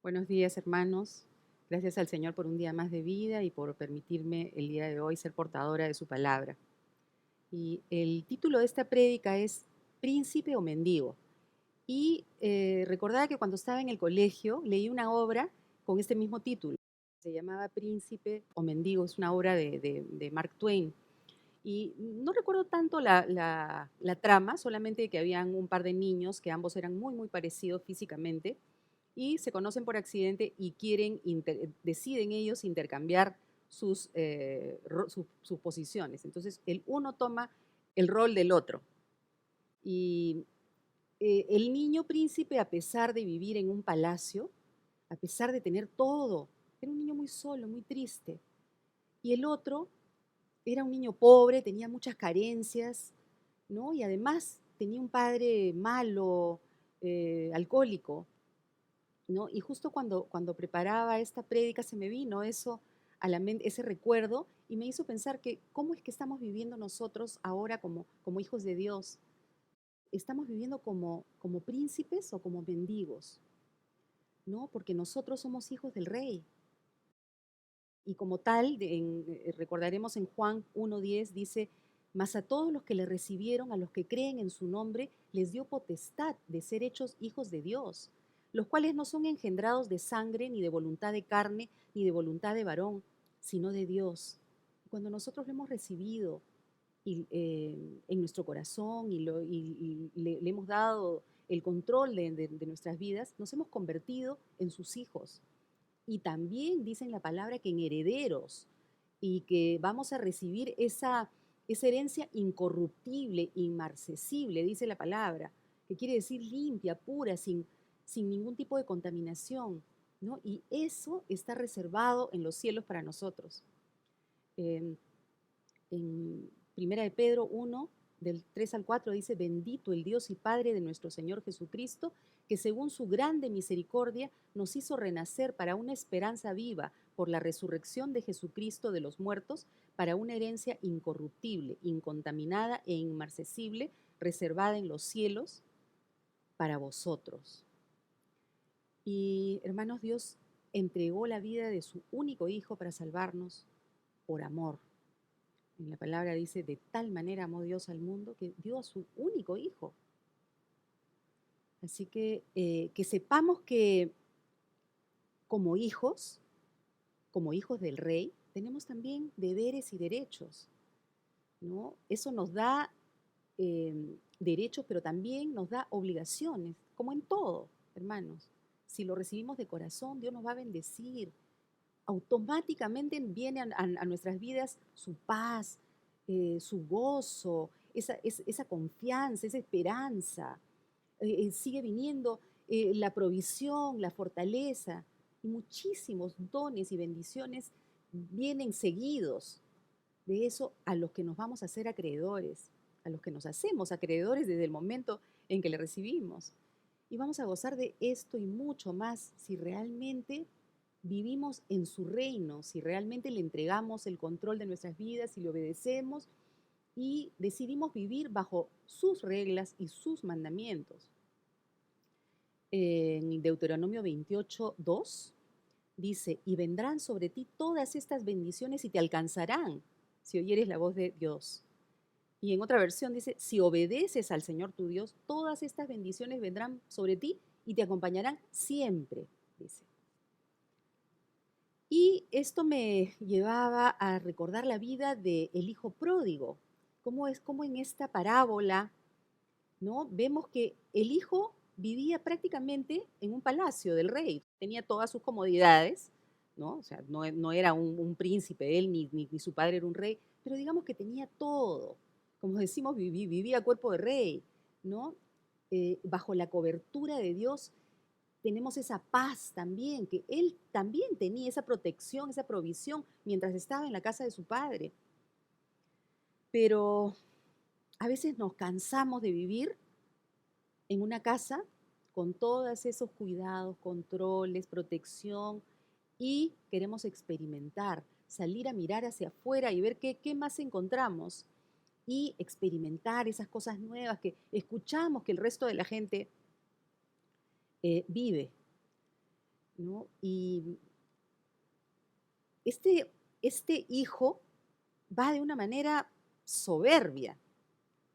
Buenos días, hermanos. Gracias al Señor por un día más de vida y por permitirme el día de hoy ser portadora de su palabra. Y el título de esta prédica es Príncipe o Mendigo. Y recordaba que cuando estaba en el colegio leí una obra con este mismo título. Se llamaba Príncipe o Mendigo, es una obra de Mark Twain. Y no recuerdo tanto la trama, solamente que habían un par de niños que ambos eran muy, muy parecidos físicamente y se conocen por accidente y deciden ellos intercambiar sus posiciones. Entonces, el uno toma el rol del otro. Y el niño príncipe, a pesar de vivir en un palacio, a pesar de tener todo, era un niño muy solo, muy triste. Y el otro era un niño pobre, tenía muchas carencias, ¿no? Y además tenía un padre malo, alcohólico, ¿no? Y justo cuando preparaba esta prédica se me vino eso a la mente, ese recuerdo, y me hizo pensar que cómo es que estamos viviendo nosotros ahora como hijos de Dios. ¿Estamos viviendo como príncipes o como mendigos? ¿No? Porque nosotros somos hijos del Rey. Y como tal, recordaremos en Juan 1:10, dice, mas a todos los que le recibieron, a los que creen en su nombre, les dio potestad de ser hechos hijos de Dios, los cuales no son engendrados de sangre, ni de voluntad de carne, ni de voluntad de varón, sino de Dios. Cuando nosotros lo hemos recibido en nuestro corazón y le hemos dado el control de nuestras vidas, nos hemos convertido en sus hijos. Y también dicen la palabra que en herederos y que vamos a recibir esa herencia incorruptible, inmarcesible, dice la palabra, que quiere decir limpia, pura, sin ningún tipo de contaminación, ¿no? Y eso está reservado en los cielos para nosotros. Eh, en Primera de Pedro 1, del 3 al 4, dice, bendito el Dios y Padre de nuestro Señor Jesucristo, que según su grande misericordia nos hizo renacer para una esperanza viva por la resurrección de Jesucristo de los muertos, para una herencia incorruptible, incontaminada e inmarcesible, reservada en los cielos para vosotros. Y hermanos, Dios entregó la vida de su único Hijo para salvarnos por amor. En la palabra dice, de tal manera amó Dios al mundo que dio a su único hijo. Así que sepamos que como hijos del rey, tenemos también deberes y derechos, ¿no? Eso nos da derechos, pero también nos da obligaciones, como en todo, hermanos. Si lo recibimos de corazón, Dios nos va a bendecir. Automáticamente viene a nuestras vidas su paz, su gozo, esa confianza, esa esperanza. Sigue viniendo la provisión, la fortaleza y muchísimos dones y bendiciones vienen seguidos de eso a los que nos vamos a hacer acreedores, a los que nos hacemos acreedores desde el momento en que le recibimos. Y vamos a gozar de esto y mucho más si realmente vivimos en su reino, si realmente le entregamos el control de nuestras vidas, si le obedecemos y decidimos vivir bajo sus reglas y sus mandamientos. En Deuteronomio 28:2 dice, y vendrán sobre ti todas estas bendiciones y te alcanzarán si oyeres la voz de Dios. Y en otra versión dice, si obedeces al Señor tu Dios, todas estas bendiciones vendrán sobre ti y te acompañarán siempre, dice. Y esto me llevaba a recordar la vida del hijo pródigo. Cómo en esta parábola, ¿no? Vemos que el hijo vivía prácticamente en un palacio del rey, tenía todas sus comodidades, ¿no? O sea, no era un príncipe él, ni su padre era un rey, pero digamos que tenía todo. Como decimos, vivía a cuerpo de rey, ¿no? Bajo la cobertura de Dios tenemos esa paz también, que él también tenía esa protección, esa provisión mientras estaba en la casa de su padre. Pero a veces nos cansamos de vivir en una casa con todos esos cuidados, controles, protección y queremos experimentar, salir a mirar hacia afuera y ver qué más encontramos y experimentar esas cosas nuevas que escuchamos que el resto de la gente vive. ¿no? Y este hijo va de una manera soberbia,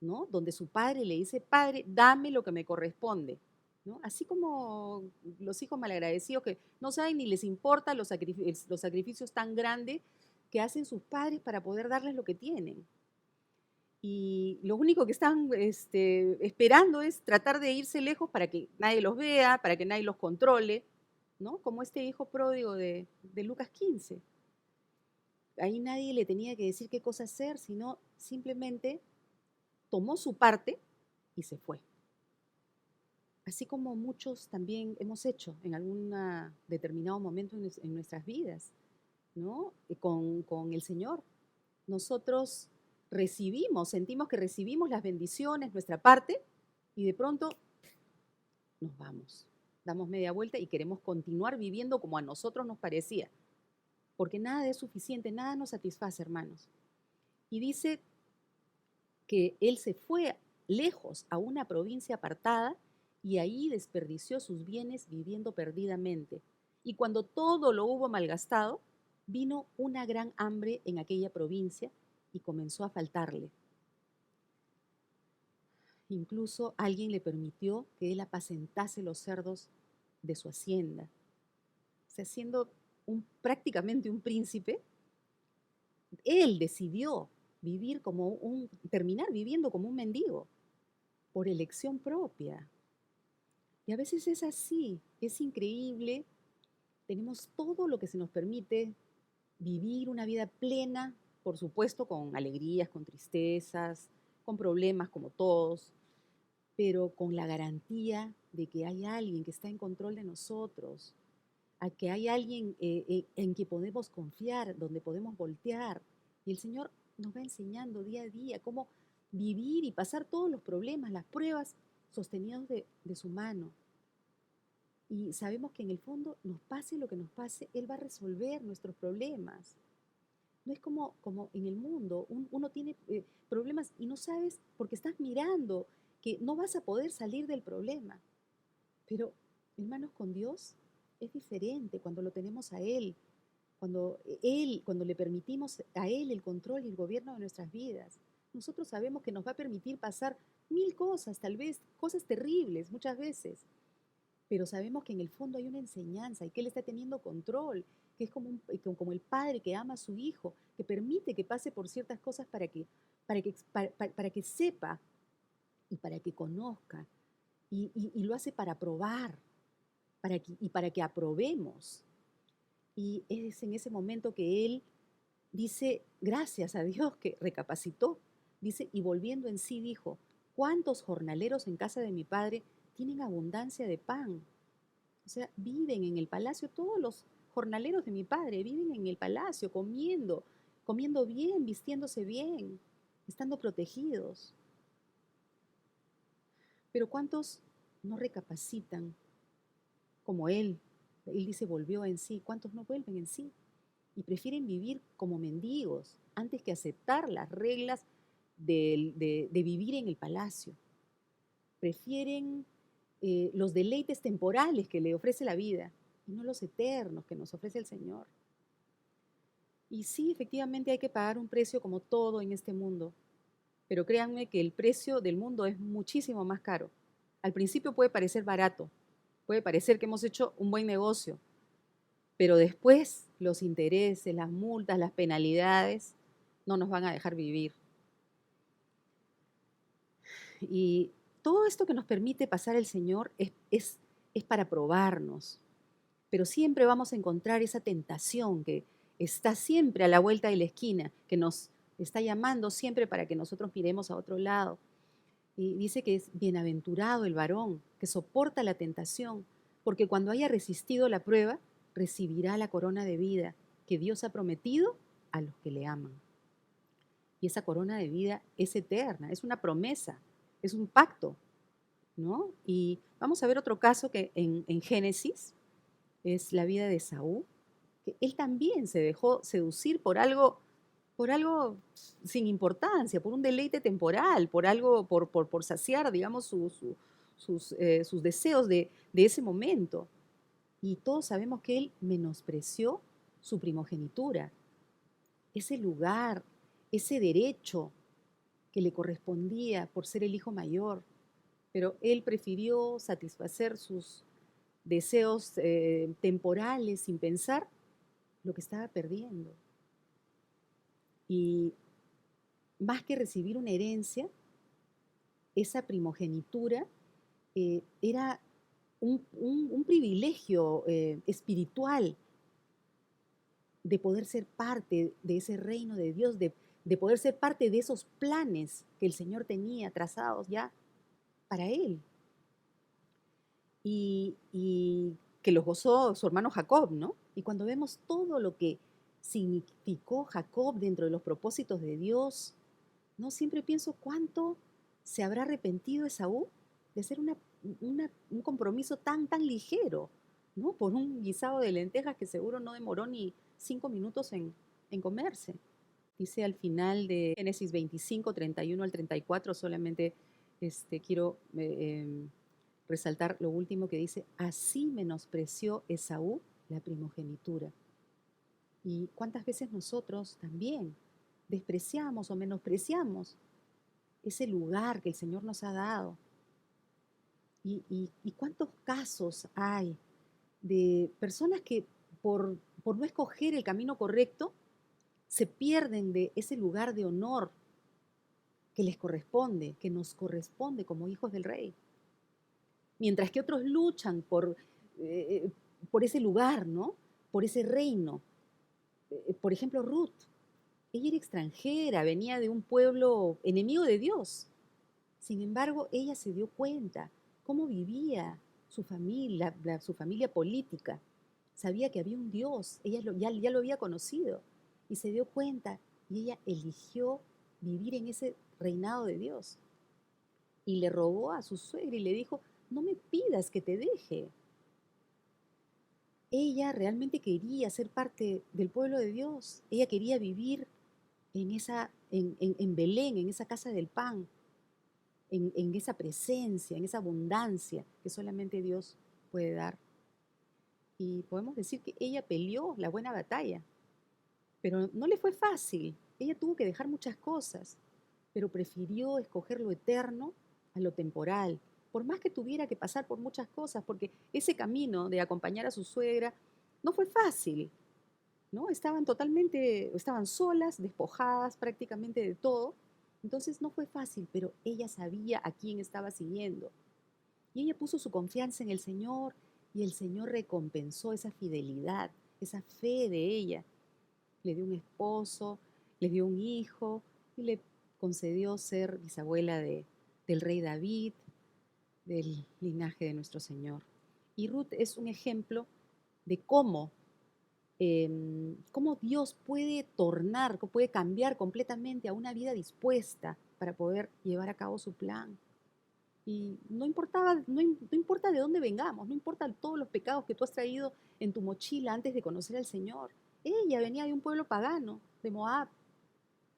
¿no? Donde su padre le dice, padre, dame lo que me corresponde, ¿no? Así como los hijos malagradecidos que no saben ni les importa los sacrificios tan grandes que hacen sus padres para poder darles lo que tienen. Y lo único que están esperando es tratar de irse lejos para que nadie los vea, para que nadie los controle, ¿no? Como este hijo pródigo de Lucas 15. Ahí nadie le tenía que decir qué cosa hacer, sino simplemente tomó su parte y se fue. Así como muchos también hemos hecho en algún determinado momento en nuestras vidas, ¿no? Con el Señor. Nosotros sentimos que recibimos las bendiciones, nuestra parte, y de pronto nos vamos. Damos media vuelta y queremos continuar viviendo como a nosotros nos parecía. Porque nada es suficiente, nada nos satisface, hermanos. Y dice que él se fue lejos a una provincia apartada y ahí desperdició sus bienes viviendo perdidamente. Y cuando todo lo hubo malgastado, vino una gran hambre en aquella provincia y comenzó a faltarle. Incluso alguien le permitió que él apacentase los cerdos de su hacienda. O sea, siendo prácticamente un príncipe, él decidió terminar viviendo como un mendigo, por elección propia. Y a veces es así, es increíble. Tenemos todo lo que se nos permite vivir una vida plena, por supuesto, con alegrías, con tristezas, con problemas como todos, pero con la garantía de que hay alguien que está en control de nosotros, a que hay alguien en que podemos confiar, donde podemos voltear. Y el Señor nos va enseñando día a día cómo vivir y pasar todos los problemas, las pruebas, sostenidos de su mano. Y sabemos que en el fondo, nos pase lo que nos pase, Él va a resolver nuestros problemas. No es como en el mundo, uno tiene problemas y no sabes porque estás mirando que no vas a poder salir del problema. Pero, hermanos, con Dios es diferente cuando lo tenemos a Él, cuando le permitimos a Él el control y el gobierno de nuestras vidas. Nosotros sabemos que nos va a permitir pasar mil cosas, tal vez cosas terribles muchas veces, pero sabemos que en el fondo hay una enseñanza y que Él está teniendo control, que es como el padre que ama a su hijo, que permite que pase por ciertas cosas para que sepa y para que conozca, y lo hace para probar, para que aprobemos. Y es en ese momento que Él dice, gracias a Dios que recapacitó, dice, y volviendo en sí dijo, ¿cuántos jornaleros en casa de mi padre tienen abundancia de pan? O sea, viven en el palacio, todos los jornaleros de mi padre viven en el palacio, comiendo bien, vistiéndose bien, estando protegidos. Pero ¿cuántos no recapacitan como él? Él dice, volvió en sí. ¿Cuántos no vuelven en sí? Y prefieren vivir como mendigos antes que aceptar las reglas de vivir en el palacio. Prefieren los deleites temporales que le ofrece la vida y no los eternos que nos ofrece el Señor. Y sí, efectivamente hay que pagar un precio como todo en este mundo, pero créanme que el precio del mundo es muchísimo más caro. Al principio puede parecer barato, puede parecer que hemos hecho un buen negocio, pero después los intereses, las multas, las penalidades no nos van a dejar vivir. Y todo esto que nos permite pasar el Señor es para probarnos, pero siempre vamos a encontrar esa tentación que está siempre a la vuelta de la esquina, que nos está llamando siempre para que nosotros miremos a otro lado. Y dice que es bienaventurado el varón que soporta la tentación, porque cuando haya resistido la prueba, recibirá la corona de vida que Dios ha prometido a los que le aman. Y esa corona de vida es eterna, es una promesa, es un pacto, ¿no? Y vamos a ver otro caso que en Génesis es la vida de Saúl, que él también se dejó seducir por algo sin importancia, por un deleite temporal, por saciar, digamos, sus deseos de ese momento. Y todos sabemos que él menospreció su primogenitura, ese lugar, ese derecho que le correspondía por ser el hijo mayor. Pero él prefirió satisfacer sus deseos temporales sin pensar lo que estaba perdiendo. Y más que recibir una herencia, esa primogenitura era un privilegio espiritual de poder ser parte de ese reino de Dios, de poder ser parte de esos planes que el Señor tenía trazados ya para él. Y que los gozó su hermano Jacob, ¿no? Y cuando vemos todo lo que significó Jacob dentro de los propósitos de Dios, ¿no? Siempre pienso cuánto se habrá arrepentido Esaú de hacer un compromiso tan ligero, ¿no? Por un guisado de lentejas que seguro no demoró ni 5 minutos en comerse. Dice al final de Génesis 25, 31 al 34, solamente quiero resaltar lo último que dice: así menospreció Esaú la primogenitura. ¿Y cuántas veces nosotros también despreciamos o menospreciamos ese lugar que el Señor nos ha dado? ¿Y cuántos casos hay de personas que por no escoger el camino correcto se pierden de ese lugar de honor que les corresponde, que nos corresponde como hijos del Rey? Mientras que otros luchan por ese lugar, ¿no? Por ese reino. Por ejemplo, Ruth. Ella era extranjera, venía de un pueblo enemigo de Dios. Sin embargo, ella se dio cuenta cómo vivía su familia, su familia política. Sabía que había un Dios, ella ya lo había conocido y se dio cuenta y ella eligió vivir en ese reinado de Dios. Y le rogó a su suegra y le dijo: no me pidas que te deje. Ella realmente quería ser parte del pueblo de Dios. Ella quería vivir en Belén, en esa casa del pan, en esa presencia, en esa abundancia que solamente Dios puede dar. Y podemos decir que ella peleó la buena batalla, pero no le fue fácil. Ella tuvo que dejar muchas cosas, pero prefirió escoger lo eterno a lo temporal, por más que tuviera que pasar por muchas cosas, porque ese camino de acompañar a su suegra no fue fácil, ¿no? Estaban solas, despojadas prácticamente de todo, entonces no fue fácil, pero ella sabía a quién estaba siguiendo. Y ella puso su confianza en el Señor y el Señor recompensó esa fidelidad, esa fe de ella. Le dio un esposo, le dio un hijo y le concedió ser bisabuela del rey David, del linaje de nuestro Señor. Y Ruth es un ejemplo de cómo Dios puede puede cambiar completamente a una vida dispuesta para poder llevar a cabo su plan. Y no importa de dónde vengamos, no importa todos los pecados que tú has traído en tu mochila antes de conocer al Señor. Ella venía de un pueblo pagano, de Moab,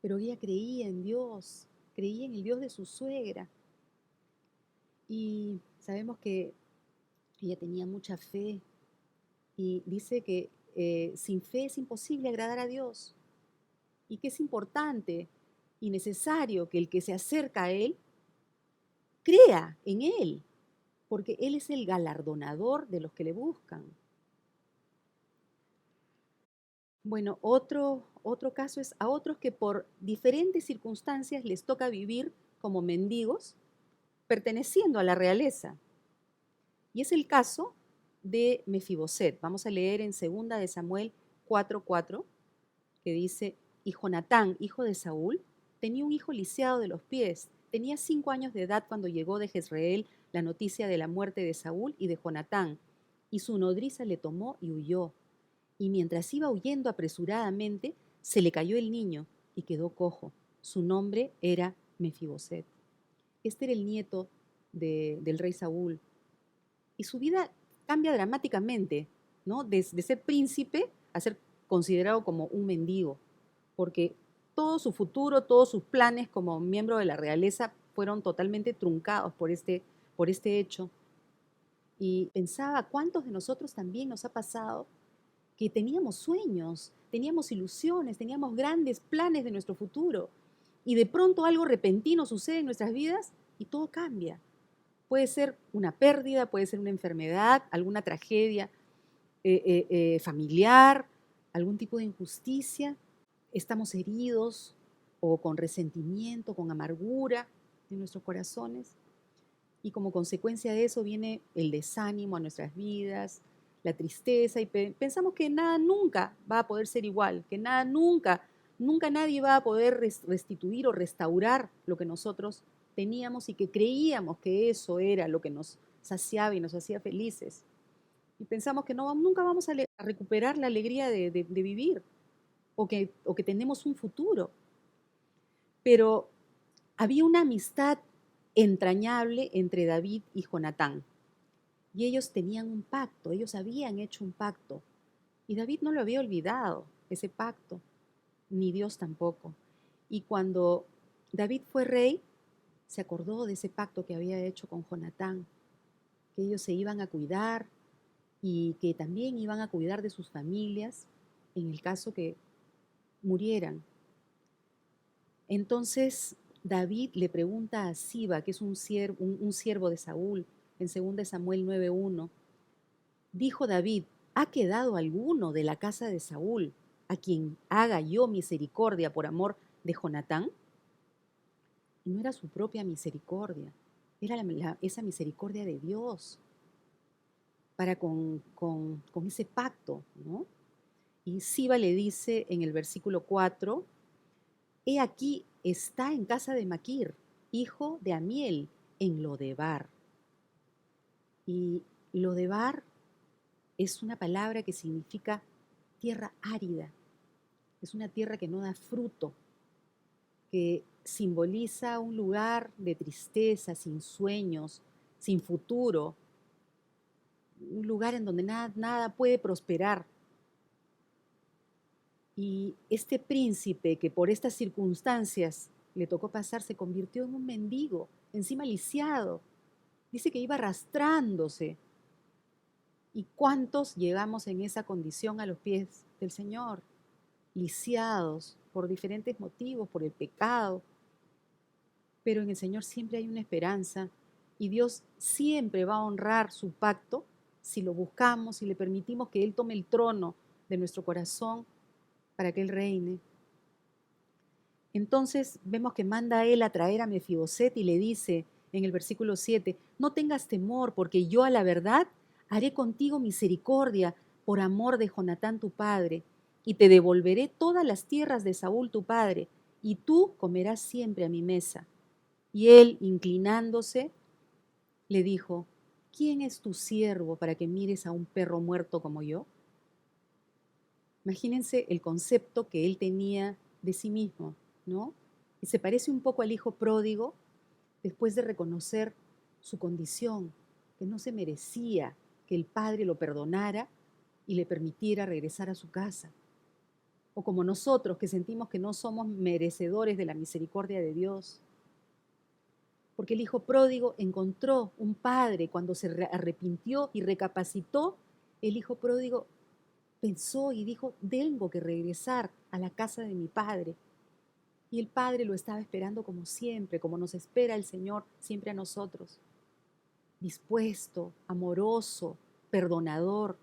pero ella creía en Dios, creía en el Dios de su suegra. Y sabemos que ella tenía mucha fe y dice que sin fe es imposible agradar a Dios y que es importante y necesario que el que se acerca a Él crea en Él, porque Él es el galardonador de los que le buscan. Bueno, otro caso es a otros que por diferentes circunstancias les toca vivir como mendigos, perteneciendo a la realeza. Y es el caso de Mefiboset. Vamos a leer en 2 de Samuel 4:4, que dice: y Jonatán, hijo de Saúl, tenía un hijo lisiado de los pies. Tenía 5 años de edad cuando llegó de Jezreel la noticia de la muerte de Saúl y de Jonatán, y su nodriza le tomó y huyó. Y mientras iba huyendo apresuradamente, se le cayó el niño y quedó cojo. Su nombre era Mefiboset. Este era el nieto del rey Saúl. Y su vida cambia dramáticamente, ¿no? De ser príncipe a ser considerado como un mendigo, porque todo su futuro, todos sus planes como miembro de la realeza fueron totalmente truncados por este hecho. Y pensaba, ¿cuántos de nosotros también nos ha pasado que teníamos sueños, teníamos ilusiones, teníamos grandes planes de nuestro futuro? Y de pronto algo repentino sucede en nuestras vidas y todo cambia. Puede ser una pérdida, puede ser una enfermedad, alguna tragedia familiar, algún tipo de injusticia. Estamos heridos o con resentimiento, con amargura en nuestros corazones. Y como consecuencia de eso viene el desánimo a nuestras vidas, la tristeza, y pensamos que nada nunca va a poder ser igual, que nada nunca nadie va a poder restituir o restaurar lo que nosotros teníamos y que creíamos que eso era lo que nos saciaba y nos hacía felices. Y pensamos que nunca vamos a recuperar la alegría de vivir o que tenemos un futuro. Pero había una amistad entrañable entre David y Jonatán. Y ellos tenían un pacto, ellos habían hecho un pacto. Y David no lo había olvidado, ese pacto, ni Dios tampoco. Y cuando David fue rey, se acordó de ese pacto que había hecho con Jonatán, que ellos se iban a cuidar y que también iban a cuidar de sus familias en el caso que murieran. Entonces David le pregunta a Siba, que es un siervo de Saúl, en 2 Samuel 9:1, dijo David, ¿ha quedado alguno de la casa de Saúl a quien haga yo misericordia por amor de Jonatán? Y no era su propia misericordia, era esa misericordia de Dios para con ese pacto, ¿no? Y Siba le dice en el versículo 4, he aquí está en casa de Maquir, hijo de Amiel, en Lodebar. Y Lodebar es una palabra que significa tierra árida. Es una tierra que no da fruto, que simboliza un lugar de tristeza, sin sueños, sin futuro, un lugar en donde nada puede prosperar. Y este príncipe que por estas circunstancias le tocó pasar se convirtió en un mendigo, encima lisiado. Dice que iba arrastrándose. ¿Y cuántos llegamos en esa condición a los pies del Señor? Lisiados por diferentes motivos, por el pecado. Pero en el Señor siempre hay una esperanza y Dios siempre va a honrar su pacto si lo buscamos, si le permitimos que Él tome el trono de nuestro corazón para que Él reine. Entonces vemos que manda a Él a traer a Mefiboset y le dice en el versículo 7, no tengas temor porque yo a la verdad haré contigo misericordia por amor de Jonatán tu padre, y te devolveré todas las tierras de Saúl tu padre, y tú comerás siempre a mi mesa. Y él, inclinándose, le dijo, ¿quién es tu siervo para que mires a un perro muerto como yo? Imagínense el concepto que él tenía de sí mismo, ¿no? Y se parece un poco al hijo pródigo después de reconocer su condición, que no se merecía que el padre lo perdonara y le permitiera regresar a su casa. O como nosotros que sentimos que no somos merecedores de la misericordia de Dios. Porque el hijo pródigo encontró un padre cuando se arrepintió y recapacitó. El hijo pródigo pensó y dijo, tengo que regresar a la casa de mi padre. Y el padre lo estaba esperando como siempre, como nos espera el Señor siempre a nosotros. Dispuesto, amoroso, perdonador.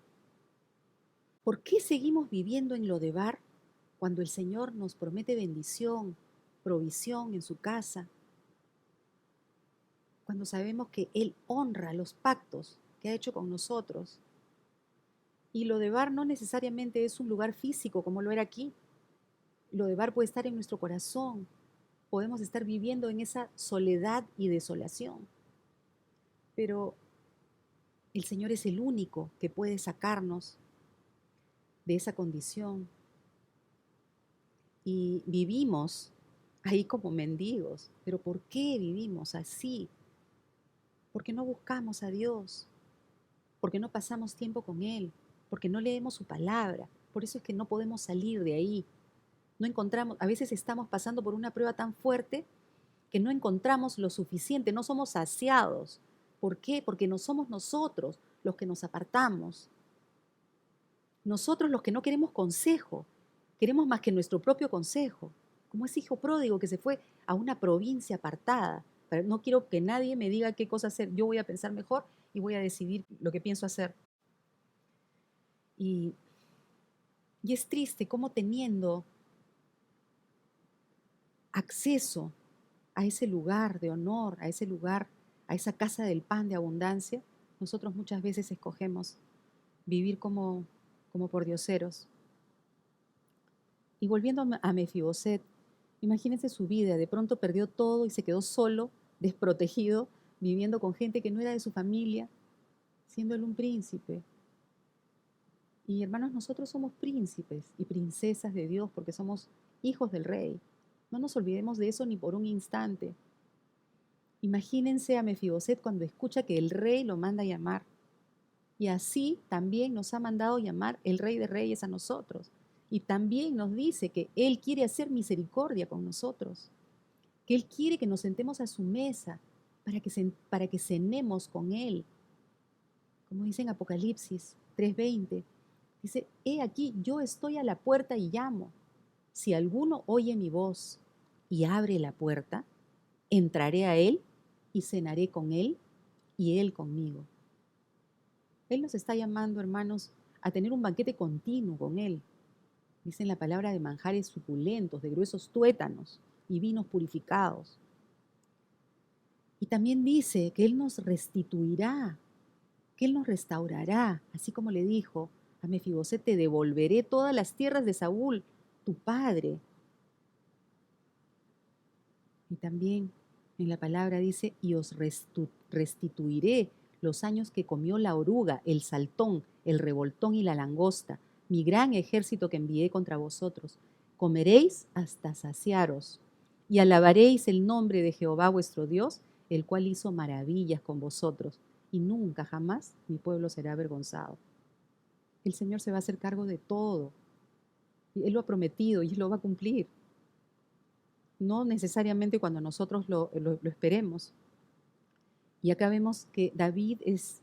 ¿Por qué seguimos viviendo en Lodebar cuando el Señor nos promete bendición, provisión en su casa? Cuando sabemos que Él honra los pactos que ha hecho con nosotros. Y Lodebar no necesariamente es un lugar físico como lo era aquí. Lodebar puede estar en nuestro corazón. Podemos estar viviendo en esa soledad y desolación. Pero el Señor es el único que puede sacarnos de esa condición. Y vivimos ahí como mendigos. ¿Pero por qué vivimos así? Porque no buscamos a Dios, porque no pasamos tiempo con Él, porque no leemos su palabra. Por eso es que no podemos salir de ahí. No encontramos, a veces estamos pasando por una prueba tan fuerte que no encontramos lo suficiente, no somos saciados. ¿Por qué? Porque no somos nosotros, los que nos apartamos. Nosotros los que no queremos consejo, queremos más que nuestro propio consejo. Como ese hijo pródigo que se fue a una provincia apartada. Pero no quiero que nadie me diga qué cosa hacer. Yo voy a pensar mejor y voy a decidir lo que pienso hacer. Y es triste cómo teniendo acceso a ese lugar de honor, a ese lugar, a esa casa del pan de abundancia, nosotros muchas veces escogemos vivir como pordioseros. Y volviendo a Mefiboset, imagínense su vida, de pronto perdió todo y se quedó solo, desprotegido, viviendo con gente que no era de su familia, siendo él un príncipe. Y hermanos, nosotros somos príncipes y princesas de Dios porque somos hijos del Rey. No nos olvidemos de eso ni por un instante. Imagínense a Mefiboset cuando escucha que el Rey lo manda a llamar. Y así también nos ha mandado llamar el Rey de Reyes a nosotros. Y también nos dice que Él quiere hacer misericordia con nosotros, que Él quiere que nos sentemos a su mesa para que cenemos con Él. Como dice en Apocalipsis 3:20, dice, he aquí, yo estoy a la puerta y llamo. Si alguno oye mi voz y abre la puerta, entraré a Él y cenaré con Él y Él conmigo. Él nos está llamando, hermanos, a tener un banquete continuo con Él. Dice en la palabra de manjares suculentos, de gruesos tuétanos y vinos purificados. Y también dice que Él nos restituirá, que Él nos restaurará, así como le dijo a Mefiboset, te devolveré todas las tierras de Saúl, tu padre. Y también en la palabra dice, y os restituiré los años que comió la oruga, el saltón, el revoltón y la langosta, mi gran ejército que envié contra vosotros. Comeréis hasta saciaros y alabaréis el nombre de Jehová vuestro Dios, el cual hizo maravillas con vosotros, y nunca jamás mi pueblo será avergonzado. El Señor se va a hacer cargo de todo. Y Él lo ha prometido y Él lo va a cumplir. No necesariamente cuando nosotros lo esperemos. Y acá vemos que David es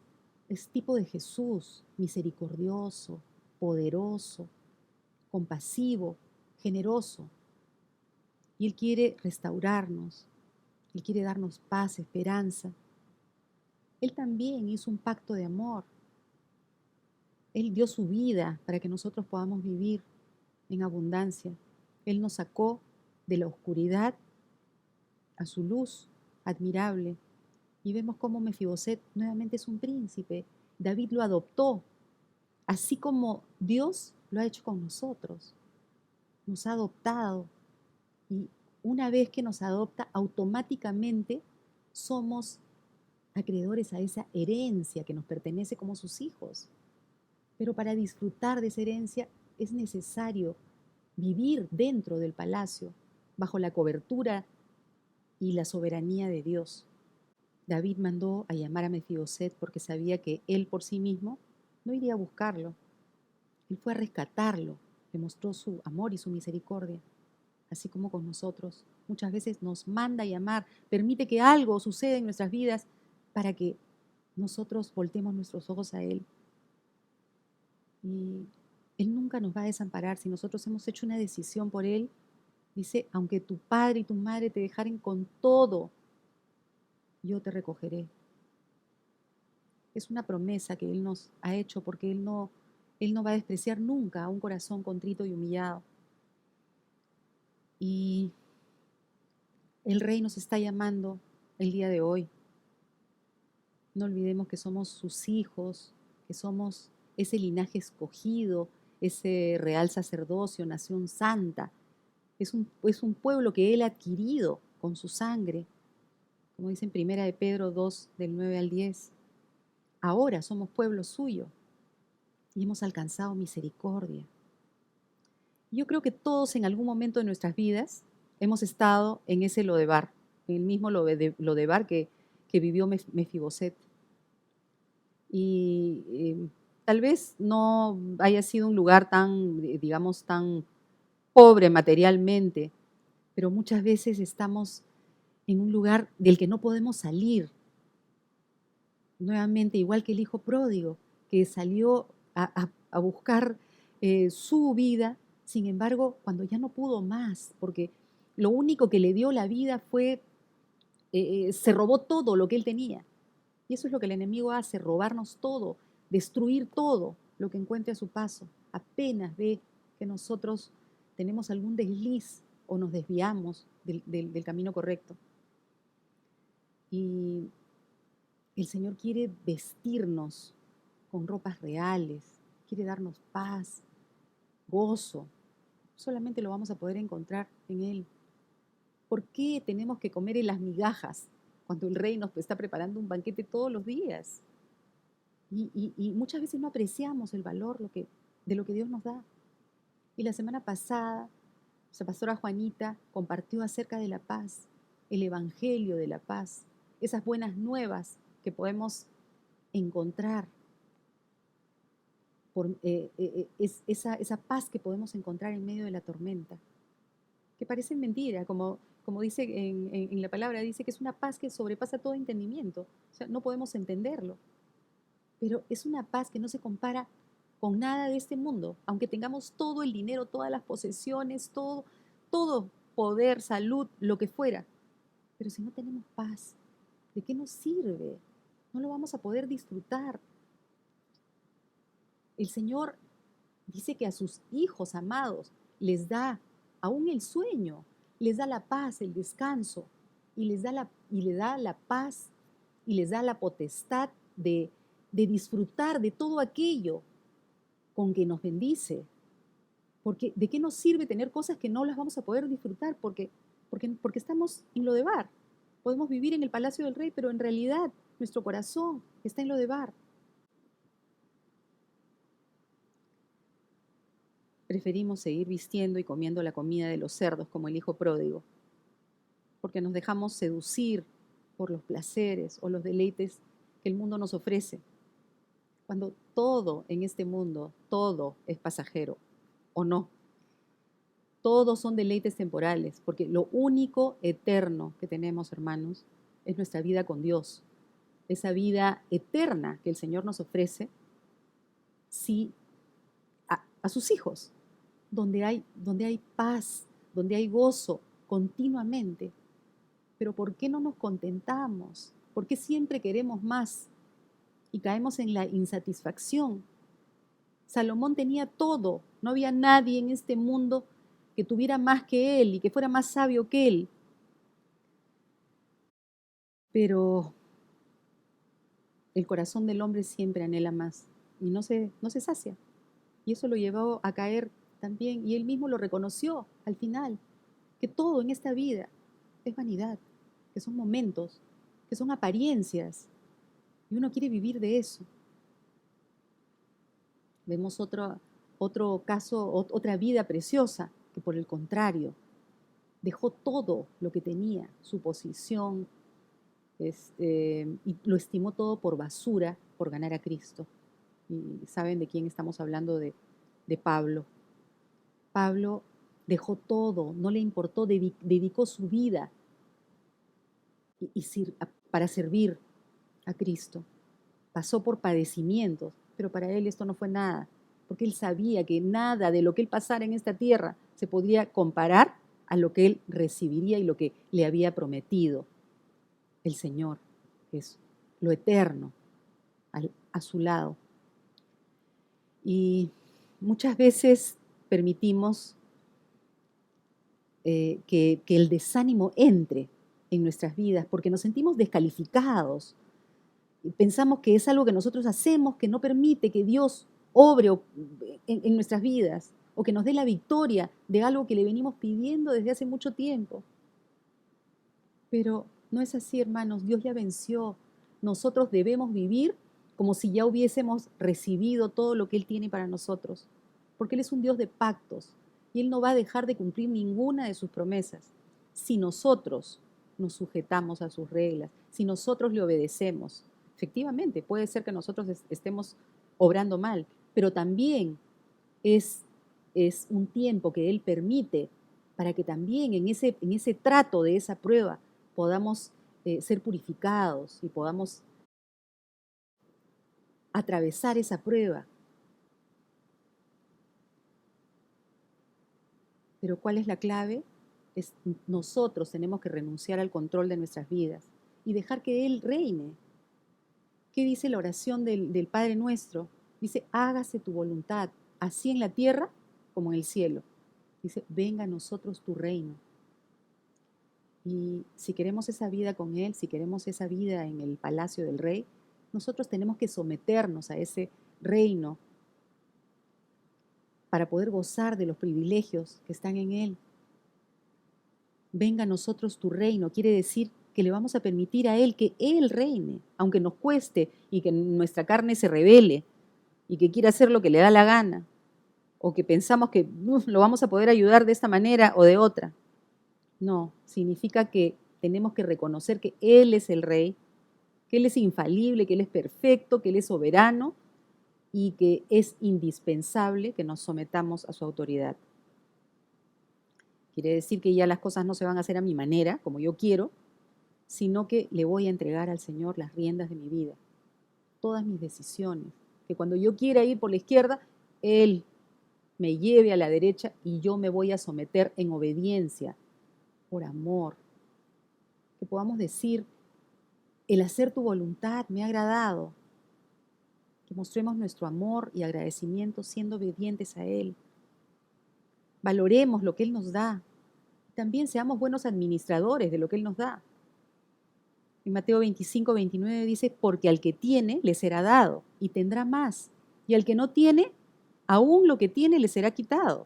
tipo de Jesús, misericordioso, poderoso, compasivo, generoso. Y Él quiere restaurarnos, Él quiere darnos paz, esperanza. Él también hizo un pacto de amor. Él dio su vida para que nosotros podamos vivir en abundancia. Él nos sacó de la oscuridad a su luz admirable. Y vemos cómo Mefiboset nuevamente es un príncipe. David lo adoptó, así como Dios lo ha hecho con nosotros. Nos ha adoptado y una vez que nos adopta, automáticamente somos acreedores a esa herencia que nos pertenece como sus hijos. Pero para disfrutar de esa herencia es necesario vivir dentro del palacio, bajo la cobertura y la soberanía de Dios. David mandó a llamar a Mefiboset porque sabía que él por sí mismo no iría a buscarlo. Él fue a rescatarlo, le mostró su amor y su misericordia, así como con nosotros. Muchas veces nos manda a llamar, permite que algo suceda en nuestras vidas para que nosotros voltemos nuestros ojos a Él. Y Él nunca nos va a desamparar si nosotros hemos hecho una decisión por Él. Dice, aunque tu padre y tu madre te dejaren con todo, yo te recogeré. Es una promesa que Él nos ha hecho porque Él no va a despreciar nunca a un corazón contrito y humillado. Y el Rey nos está llamando el día de hoy. No olvidemos que somos sus hijos, que somos ese linaje escogido, ese real sacerdocio, nación santa. Es un pueblo que Él ha adquirido con su sangre, como dice en 1 de Pedro 2, del 9 al 10. Ahora somos pueblo suyo y hemos alcanzado misericordia. Yo creo que todos en algún momento de nuestras vidas hemos estado en ese Lodebar, en el mismo Lodebar que vivió Mefiboset. Y tal vez no haya sido un lugar tan, digamos, tan pobre materialmente, pero muchas veces estamos en un lugar del que no podemos salir. nuevamente, igual que el hijo pródigo, que salió a buscar su vida, sin embargo, cuando ya no pudo más, porque lo único que le dio la vida fue, se robó todo lo que él tenía. Y eso es lo que el enemigo hace, robarnos todo, destruir todo lo que encuentre a su paso. Apenas ve que nosotros tenemos algún desliz o nos desviamos del camino correcto. Y el Señor quiere vestirnos con ropas reales, quiere darnos paz, gozo. Solamente lo vamos a poder encontrar en Él. ¿Por qué tenemos que comer en las migajas cuando el Rey nos está preparando un banquete todos los días? Y muchas veces no apreciamos el valor de lo que Dios nos da. Y la semana pasada, nuestra pastora Juanita compartió acerca de la paz, el evangelio de la paz, esas buenas nuevas que podemos encontrar, esa paz que podemos encontrar en medio de la tormenta, que parece mentira, como dice en la palabra, dice que es una paz que sobrepasa todo entendimiento, o sea, no podemos entenderlo, pero es una paz que no se compara con nada de este mundo, aunque tengamos todo el dinero, todas las posesiones, todo poder, salud, lo que fuera, pero si no tenemos paz, ¿de qué nos sirve? No lo vamos a poder disfrutar. El Señor dice que a sus hijos amados les da aún el sueño, les da la paz, el descanso, y les da la paz y les da la potestad de disfrutar de todo aquello con que nos bendice. Porque ¿de qué nos sirve tener cosas que no las vamos a poder disfrutar? Porque estamos en lo de bar. Podemos vivir en el palacio del rey, pero en realidad nuestro corazón está en lo de bar. Preferimos seguir vistiendo y comiendo la comida de los cerdos como el hijo pródigo, porque nos dejamos seducir por los placeres o los deleites que el mundo nos ofrece, cuando todo en este mundo, todo es pasajero, ¿o no? Todos son deleites temporales, porque lo único eterno que tenemos, hermanos, es nuestra vida con Dios, esa vida eterna que el Señor nos ofrece si a sus hijos, donde hay paz, donde hay gozo continuamente. Pero ¿por qué no nos contentamos? ¿Por qué siempre queremos más y caemos en la insatisfacción? Salomón tenía todo, no había nadie en este mundo que tuviera más que él y que fuera más sabio que él. Pero el corazón del hombre siempre anhela más y no se sacia. Y eso lo llevó a caer también, y él mismo lo reconoció al final, que todo en esta vida es vanidad, que son momentos, que son apariencias, y uno quiere vivir de eso. Vemos otro caso, otra vida preciosa, que por el contrario, dejó todo lo que tenía, su posición, y lo estimó todo por basura por ganar a Cristo. Y saben de quién estamos hablando, de Pablo. Pablo dejó todo, no le importó, dedicó su vida para servir a Cristo. Pasó por padecimientos, pero para él esto no fue nada, porque él sabía que nada de lo que él pasara en esta tierra se podría comparar a lo que él recibiría y lo que le había prometido el Señor, que es lo eterno a su lado. Y muchas veces permitimos que el desánimo entre en nuestras vidas porque nos sentimos descalificados. Pensamos que es algo que nosotros hacemos que no permite que Dios obre en nuestras vidas o que nos dé la victoria de algo que le venimos pidiendo desde hace mucho tiempo. Pero no es así, hermanos. Dios ya venció. Nosotros debemos vivir como si ya hubiésemos recibido todo lo que Él tiene para nosotros, porque Él es un Dios de pactos y Él no va a dejar de cumplir ninguna de sus promesas si nosotros nos sujetamos a sus reglas, si nosotros le obedecemos. Efectivamente, puede ser que nosotros estemos obrando mal, pero también es, es un tiempo que Él permite para que también en ese trato de esa prueba podamos ser purificados y podamos atravesar esa prueba. Pero ¿cuál es la clave? Nosotros tenemos que renunciar al control de nuestras vidas y dejar que Él reine. ¿Qué dice la oración del Padre Nuestro? Dice, hágase tu voluntad, así en la tierra como en el cielo. Dice, venga a nosotros tu reino. Y si queremos esa vida con Él, si queremos esa vida en el palacio del Rey, nosotros tenemos que someternos a ese reino para poder gozar de los privilegios que están en Él. Venga a nosotros tu reino, quiere decir que le vamos a permitir a Él que Él reine, aunque nos cueste y que nuestra carne se rebele y que quiera hacer lo que le da la gana, o que pensamos que lo vamos a poder ayudar de esta manera o de otra. No, significa que tenemos que reconocer que Él es el Rey, que Él es infalible, que Él es perfecto, que Él es soberano y que es indispensable que nos sometamos a su autoridad. Quiere decir que ya las cosas no se van a hacer a mi manera, como yo quiero, sino que le voy a entregar al Señor las riendas de mi vida, todas mis decisiones, que cuando yo quiera ir por la izquierda, Él me lleve a la derecha y yo me voy a someter en obediencia, por amor. Que podamos decir, el hacer tu voluntad me ha agradado. Que mostremos nuestro amor y agradecimiento siendo obedientes a Él. Valoremos lo que Él nos da. También seamos buenos administradores de lo que Él nos da. En Mateo 25, 29 dice, porque al que tiene le será dado y tendrá más. Y al que no tiene, aún lo que tiene le será quitado.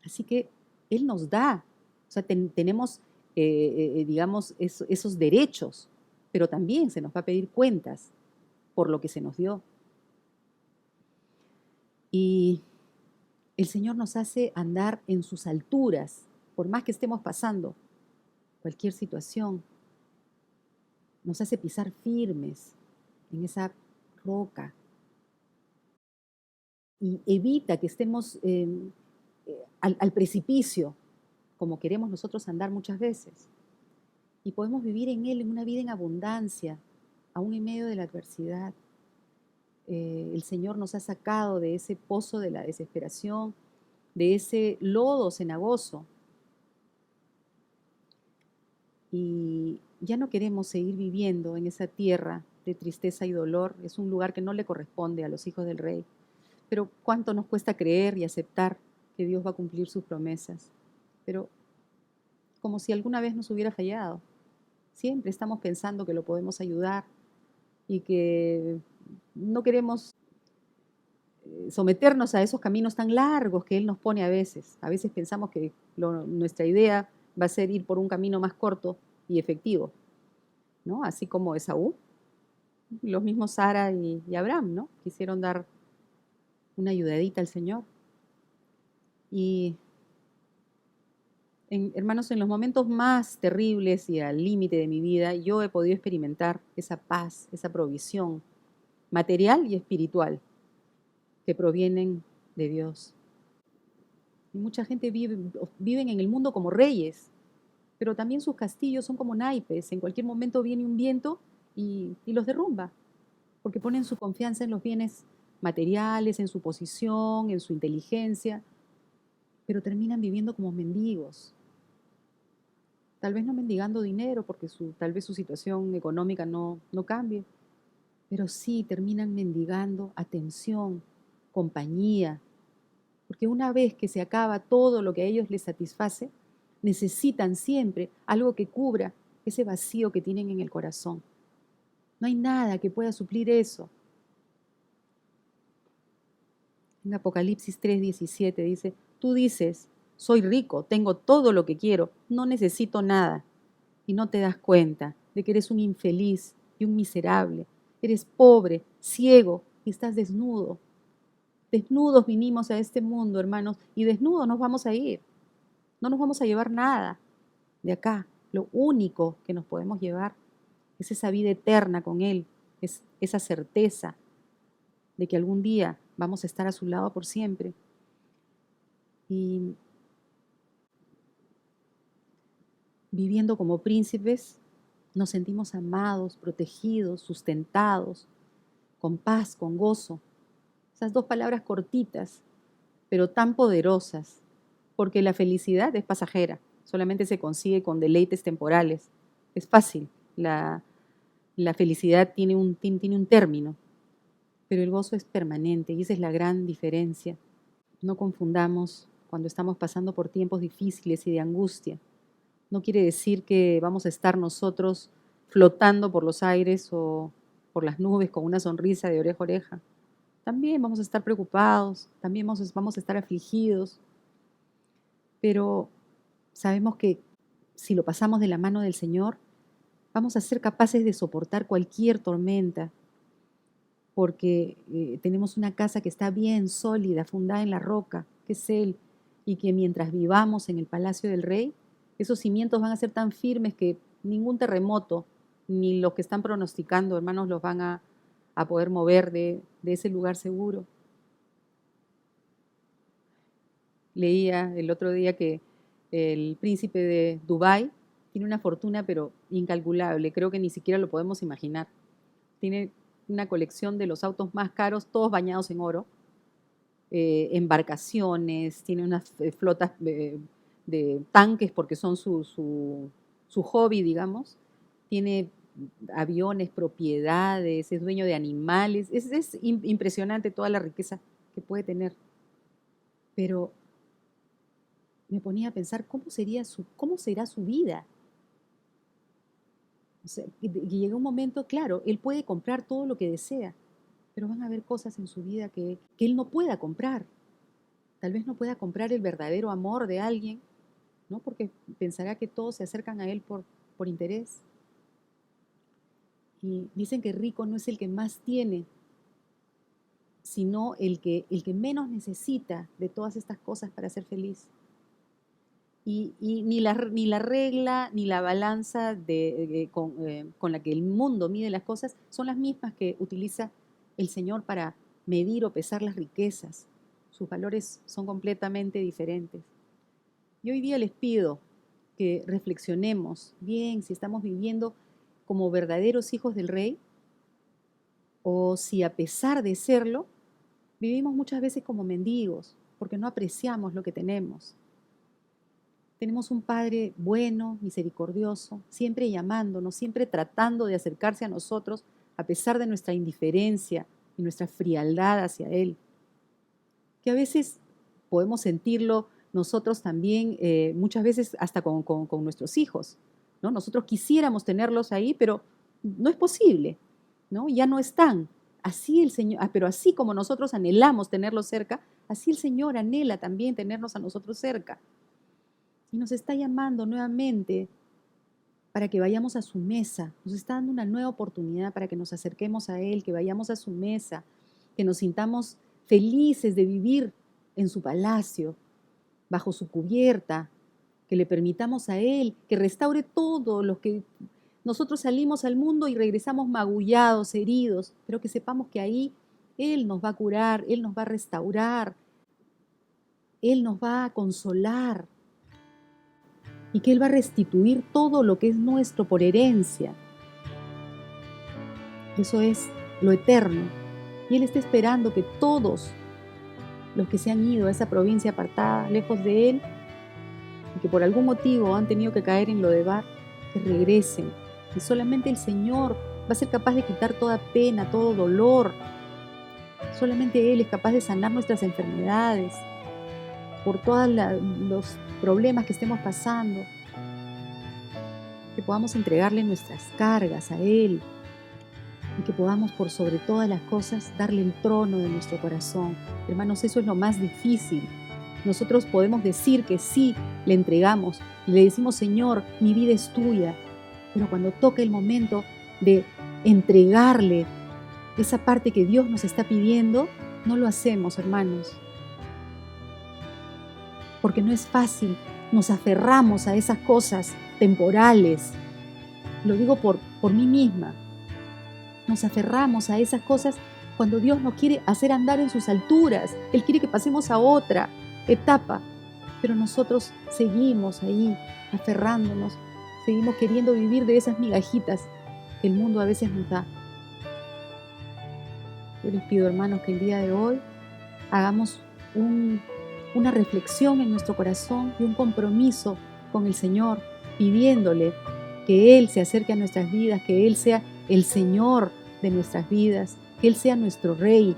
Así que Él nos da. O sea, tenemos, digamos, esos derechos, pero también se nos va a pedir cuentas por lo que se nos dio. Y el Señor nos hace andar en sus alturas, por más que estemos pasando cualquier situación. Nos hace pisar firmes en esa roca y evita que estemos al precipicio, como queremos nosotros andar muchas veces. Y podemos vivir en Él en una vida en abundancia, aún en medio de la adversidad. El Señor nos ha sacado de ese pozo de la desesperación, de ese lodo cenagoso. Y ya no queremos seguir viviendo en esa tierra de tristeza y dolor. Es un lugar que no le corresponde a los hijos del Rey. Pero cuánto nos cuesta creer y aceptar que Dios va a cumplir sus promesas. Pero como si alguna vez nos hubiera fallado. Siempre estamos pensando que lo podemos ayudar y que no queremos someternos a esos caminos tan largos que Él nos pone a veces. A veces pensamos que nuestra idea va a ser ir por un camino más corto y efectivo, ¿no? Así como Esaú, los mismos Sara y Abraham, ¿no? Quisieron dar una ayudadita al Señor. Y hermanos, en los momentos más terribles y al límite de mi vida, yo he podido experimentar esa paz, esa provisión material y espiritual que provienen de Dios. Y mucha gente viven en el mundo como reyes, pero también sus castillos son como naipes. En cualquier momento viene un viento y los derrumba, porque ponen su confianza en los bienes materiales, en su posición, en su inteligencia, pero terminan viviendo como mendigos. Tal vez no mendigando dinero, porque tal vez su situación económica no cambie, pero sí terminan mendigando atención, compañía, porque una vez que se acaba todo lo que a ellos les satisface, necesitan siempre algo que cubra ese vacío que tienen en el corazón. No hay nada que pueda suplir eso. En Apocalipsis 3:17 dice, tú dices, soy rico, tengo todo lo que quiero, no necesito nada. Y no te das cuenta de que eres un infeliz y un miserable. Eres pobre, ciego y estás desnudo. Desnudos vinimos a este mundo, hermanos, y desnudos nos vamos a ir. No nos vamos a llevar nada de acá. Lo único que nos podemos llevar es esa vida eterna con Él, es esa certeza de que algún día vamos a estar a su lado por siempre. Y viviendo como príncipes, nos sentimos amados, protegidos, sustentados, con paz, con gozo. Esas dos palabras cortitas, pero tan poderosas, porque la felicidad es pasajera, solamente se consigue con deleites temporales. Es fácil, la felicidad tiene un término, pero el gozo es permanente y esa es la gran diferencia. No confundamos cuando estamos pasando por tiempos difíciles y de angustia. No quiere decir que vamos a estar nosotros flotando por los aires o por las nubes con una sonrisa de oreja a oreja. También vamos a estar preocupados, también vamos a estar afligidos, pero sabemos que si lo pasamos de la mano del Señor, vamos a ser capaces de soportar cualquier tormenta, porque tenemos una casa que está bien sólida, fundada en la roca, que es Él, y que mientras vivamos en el palacio del Rey, esos cimientos van a ser tan firmes que ningún terremoto, ni los que están pronosticando, hermanos, los van a poder mover de ese lugar seguro. Leía el otro día que el príncipe de Dubái tiene una fortuna, pero incalculable, creo que ni siquiera lo podemos imaginar. Tiene una colección de los autos más caros, todos bañados en oro, embarcaciones, tiene unas flotas de tanques porque son su hobby, digamos, tiene aviones, propiedades, es dueño de animales, es impresionante toda la riqueza que puede tener. Pero me ponía a pensar cómo será su vida. O sea, y llega un momento, claro, él puede comprar todo lo que desea, pero van a haber cosas en su vida que él no pueda comprar. Tal vez no pueda comprar el verdadero amor de alguien, ¿no? Porque pensará que todos se acercan a él por interés. Y dicen que rico no es el que más tiene, sino el que menos necesita de todas estas cosas para ser feliz. Y ni la regla ni la balanza con la que el mundo mide las cosas son las mismas que utiliza el Señor para medir o pesar las riquezas. Sus valores son completamente diferentes. Y hoy día les pido que reflexionemos bien si estamos viviendo como verdaderos hijos del Rey o si a pesar de serlo, vivimos muchas veces como mendigos porque no apreciamos lo que tenemos. Tenemos un Padre bueno, misericordioso, siempre llamándonos, siempre tratando de acercarse a nosotros a pesar de nuestra indiferencia y nuestra frialdad hacia Él. Que a veces podemos sentirlo nosotros también, muchas veces hasta con nuestros hijos, ¿no? Nosotros quisiéramos tenerlos ahí, pero no es posible, ¿no? Ya no están. Así el Señor, pero así como nosotros anhelamos tenerlos cerca, así el Señor anhela también tenernos a nosotros cerca. Y nos está llamando nuevamente para que vayamos a su mesa. Nos está dando una nueva oportunidad para que nos acerquemos a Él, que vayamos a su mesa, que nos sintamos felices de vivir en su palacio, bajo su cubierta, que le permitamos a Él que restaure todo lo que nosotros salimos al mundo y regresamos magullados, heridos, pero que sepamos que ahí Él nos va a curar, Él nos va a restaurar, Él nos va a consolar, y que Él va a restituir todo lo que es nuestro por herencia. Eso es lo eterno. Y Él está esperando que todos los que se han ido a esa provincia apartada, lejos de Él, y que por algún motivo han tenido que caer en Lodebar, que regresen. Y solamente el Señor va a ser capaz de quitar toda pena, todo dolor. Solamente Él es capaz de sanar nuestras enfermedades, por todos los problemas que estemos pasando, que podamos entregarle nuestras cargas a Él y que podamos por sobre todas las cosas darle el trono de nuestro corazón. Hermanos, eso es lo más difícil. Nosotros podemos decir que sí, le entregamos y le decimos, Señor, mi vida es tuya, pero cuando toca el momento de entregarle esa parte que Dios nos está pidiendo, no lo hacemos, hermanos. Porque no es fácil, nos aferramos a esas cosas temporales. Lo digo por mí misma. Nos aferramos a esas cosas cuando Dios nos quiere hacer andar en sus alturas. Él quiere que pasemos a otra etapa, pero nosotros seguimos ahí aferrándonos, seguimos queriendo vivir de esas migajitas que el mundo a veces nos da. Yo les pido, hermanos, que el día de hoy hagamos una reflexión en nuestro corazón y un compromiso con el Señor, pidiéndole que Él se acerque a nuestras vidas, que Él sea el Señor de nuestras vidas, que Él sea nuestro Rey,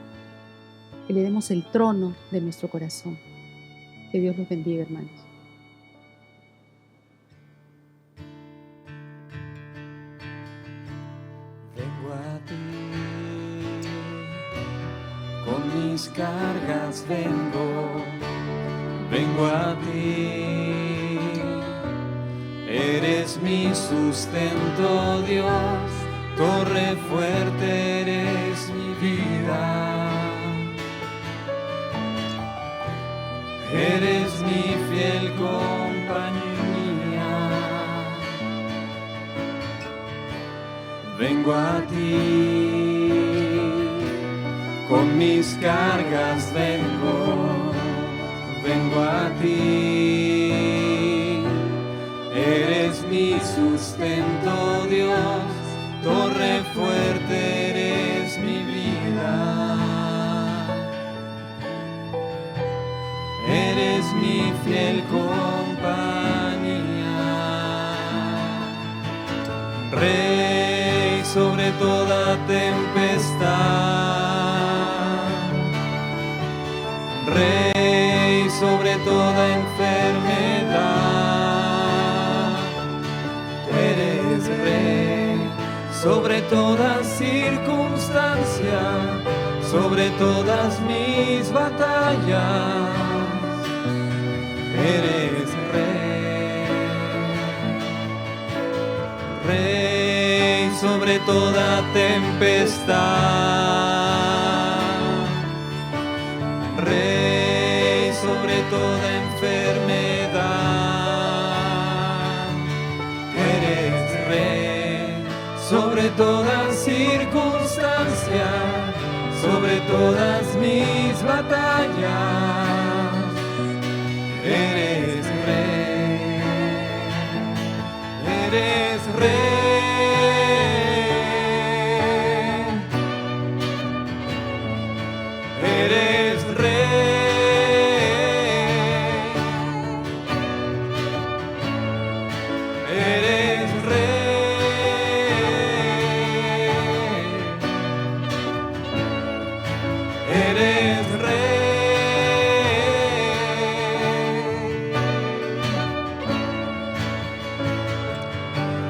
que le demos el trono de nuestro corazón. Que Dios los bendiga, hermanos. Vengo a ti, con mis cargas vengo a ti. Eres mi sustento, Dios, torre fuerte eres mi vida. Eres mi fiel compañía. Vengo a ti, con mis cargas vengo a ti. Eres mi sustento, Dios, torre fuerte eres mi vida. Eres mi fiel compañía. Rey sobre toda tempestad, Rey sobre toda enfermedad. Eres Rey sobre toda circunstancia, sobre todas mis batallas. Eres Rey, Rey sobre toda tempestad, Rey sobre toda enfermedad. Eres Rey sobre toda circunstancia, sobre todas mis batallas. Eres Rey, eres Rey, eres Rey, eres Rey, eres Rey.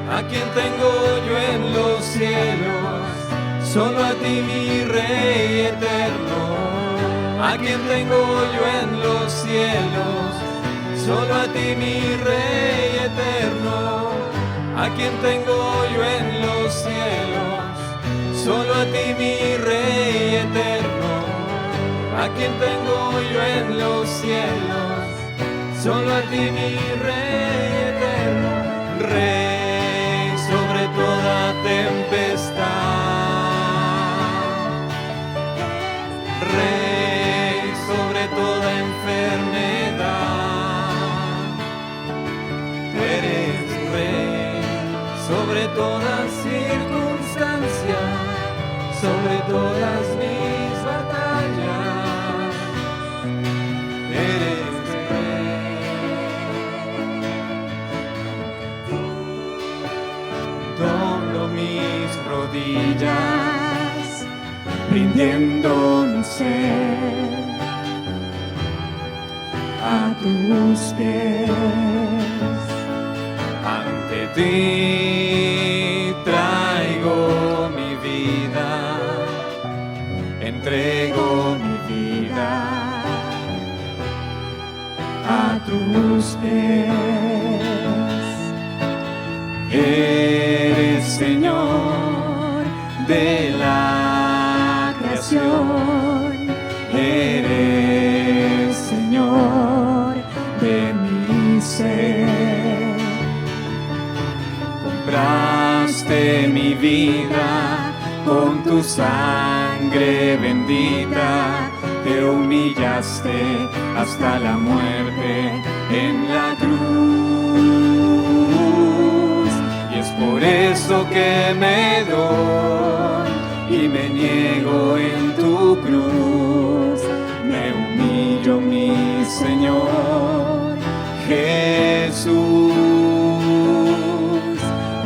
¿A quién tengo yo en los cielos? Solo a ti, mi Rey eterno. ¿A quién tengo yo en los cielos? Solo a ti, mi Rey eterno. ¿A quién tengo yo en los cielos? Solo a ti, mi Rey eterno. ¿A quién tengo yo en los cielos? Solo a ti, mi Rey eterno. Rey sobre toda tempestad, Rey sobre toda enfermedad. Eres Rey sobre toda circunstancia, sobre todas mis batallas. Eres mis rodillas, rindiendo mi ser a tus pies. Ante ti traigo mi vida, entrego mi vida a tus pies. Eres Señor de la creación, eres Señor de mi ser. Compraste mi vida con tu sangre bendita, te humillaste hasta la muerte en la cruz. Y es por eso que me doy y me niego en tu Jesús.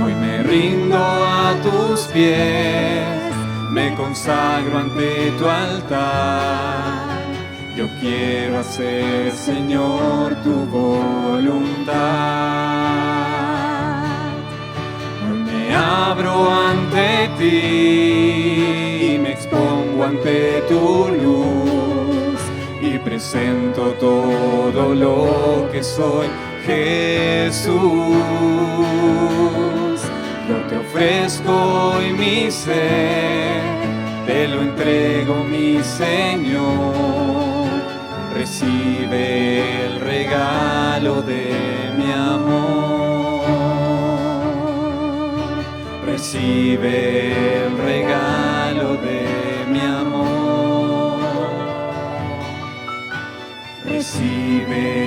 Hoy me rindo a tus pies, me consagro ante tu altar. Yo quiero hacer, Señor, tu voluntad. Hoy me abro ante ti y me expongo ante tu luz y presento todo lo que soy, Jesús. Yo te ofrezco hoy mi ser, te lo entrego, mi Señor. Recibe el regalo de mi amor. Recibe el regalo de mi amor. Recibe